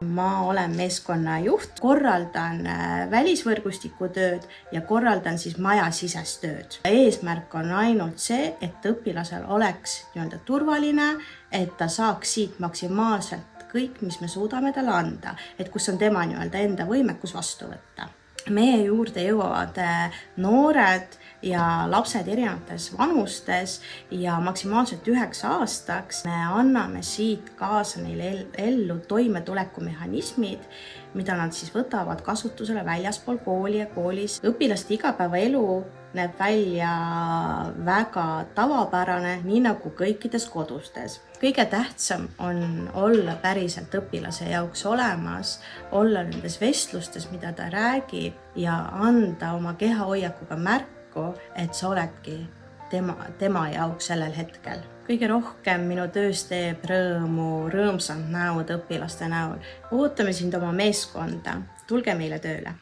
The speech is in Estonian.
Ma olen meeskonnajuht, korraldan välisvõrgustiku tööd ja korraldan siis majasisest tööd. Eesmärk on ainult see, et õpilasel oleks turvaline, et ta saaks siit maksimaalselt kõik, mis me suudame talle anda, et kus on tema enda võimekus vastu võtta. Meie juurde jõuavad noored ja lapsed erinevates vanustes ja maksimaalselt 9 aastaks. Me anname siit kaasa neile ellu toimetulekumehhanismid, mida nad siis võtavad kasutusele väljaspool kooli ja koolis. Õpilaste igapäevaelu näeb välja väga tavapärane, nii nagu kõikides kodustes. Kõige tähtsam on olla päriselt õpilase jaoks olemas, olla nendes vestlustes, mida ta räägib ja anda oma kehahoiakuga märku, et sa oledki tema jaoks sellel hetkel. Kõige rohkem minu töös teeb rõõmu rõõmsad näod õpilaste näol. Ootame sind oma meeskonda, tulge meile tööle!